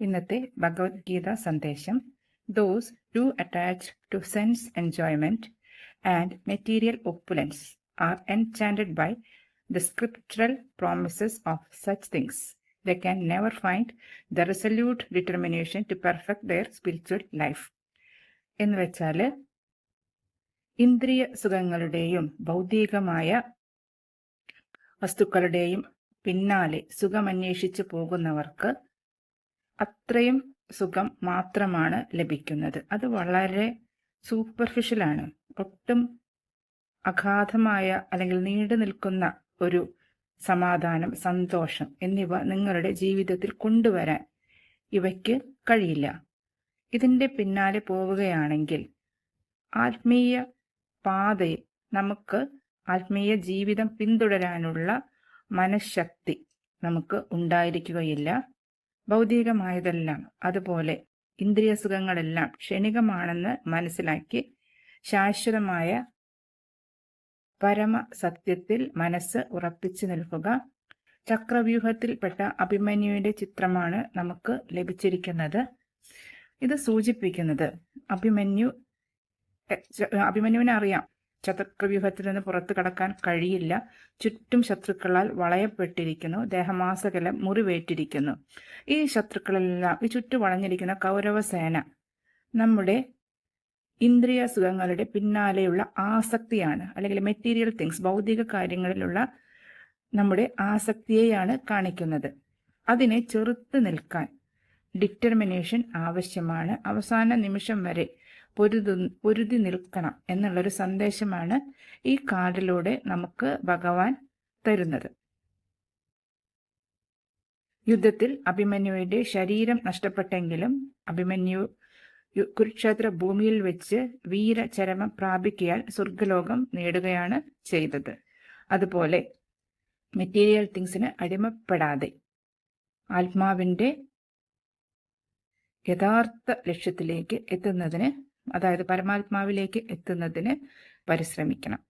ഇന്നത്തെ ഭഗവത്ഗീത സന്ദേശം. Those who attach to sense enjoyment and material opulence are enchanted by the scriptural promises of such things. They can never find the resolute determination to perfect their spiritual life. എന്ന് വെച്ചാൽ ഇന്ദ്രിയ സുഖങ്ങളുടെയും ഭൗതികമായ വസ്തുക്കളുടെയും പിന്നാലെ സുഖമന്വേഷിച്ചു പോകുന്നവർക്ക് അത്രയും സുഖം മാത്രമാണ് ലഭിക്കുന്നത്. അത് വളരെ സൂപ്പർഫിഷ്യലാണ്. ഒട്ടും അഗാധമായ അല്ലെങ്കിൽ നീണ്ടു നിൽക്കുന്ന ഒരു സമാധാനം, സന്തോഷം എന്നിവ നിങ്ങളുടെ ജീവിതത്തിൽ കൊണ്ടുവരാൻ ഇവയ്ക്ക് കഴിയില്ല. ഇതിൻ്റെ പിന്നാലെ പോവുകയാണെങ്കിൽ ആത്മീയ പാതയിൽ നമുക്ക് ആത്മീയ ജീവിതം പിന്തുടരാനുള്ള മനഃശക്തി നമുക്ക് ഉണ്ടായിരിക്കുകയില്ല. ഭൗതികമായതെല്ലാം അതുപോലെ ഇന്ദ്രിയ സുഖങ്ങളെല്ലാം ക്ഷണികമാണെന്ന് മനസ്സിലാക്കി ശാശ്വതമായ പരമസത്യത്തിൽ മനസ്സ് ഉറപ്പിച്ചു നിൽക്കുക. ചക്രവ്യൂഹത്തിൽപ്പെട്ട അഭിമന്യുവിന്റെ ചിത്രമാണ് നമുക്ക് ലഭിച്ചിരിക്കുന്നത്. ഇത് സൂചിപ്പിക്കുന്നത് അഭിമന്യുവിനെ അറിയാം, ചക്രവ്യൂഹത്തിൽ നിന്ന് പുറത്തു കടക്കാൻ കഴിയില്ല. ചുറ്റും ശത്രുക്കളാൽ വളയപ്പെട്ടിരിക്കുന്നു, ദേഹമാസകലം മുറിവേറ്റിരിക്കുന്നു. ഈ ശത്രുക്കളെല്ലാം, ഈ ചുറ്റു വളഞ്ഞിരിക്കുന്ന കൗരവസേന നമ്മുടെ ഇന്ദ്രിയ സുഖങ്ങളുടെ പിന്നാലെയുള്ള ആസക്തിയാണ്, അല്ലെങ്കിൽ മെറ്റീരിയൽ തിങ്സ്, ഭൗതിക കാര്യങ്ങളിലുള്ള നമ്മുടെ ആസക്തിയെയാണ് കാണിക്കുന്നത്. അതിനെ ചെറുത്ത് നിൽക്കാൻ ഡിറ്റർമിനേഷൻ ആവശ്യമാണ്. അവസാന നിമിഷം വരെ പൊരുതി നിൽക്കണം എന്നുള്ളൊരു സന്ദേശമാണ് ഈ കാർഡിലൂടെ നമുക്ക് ഭഗവാൻ തരുന്നത്. യുദ്ധത്തിൽ അഭിമന്യുവിന്റെ ശരീരം നഷ്ടപ്പെട്ടെങ്കിലും അഭിമന്യു കുരുക്ഷേത്ര ഭൂമിയിൽ വെച്ച് വീരചരമം പ്രാപിക്കിയാൽ സ്വർഗലോകം നേടുകയാണ് ചെയ്തത്. അതുപോലെ മെറ്റീരിയൽ തിങ്സിന് അടിമപ്പെടാതെ ആത്മാവിന്റെ യഥാർത്ഥ ലക്ഷ്യത്തിലേക്ക് എത്തുന്നതിന്, അതായത് പരമാത്മാവിലേക്ക് എത്തുന്നതിന് പരിശ്രമിക്കണം.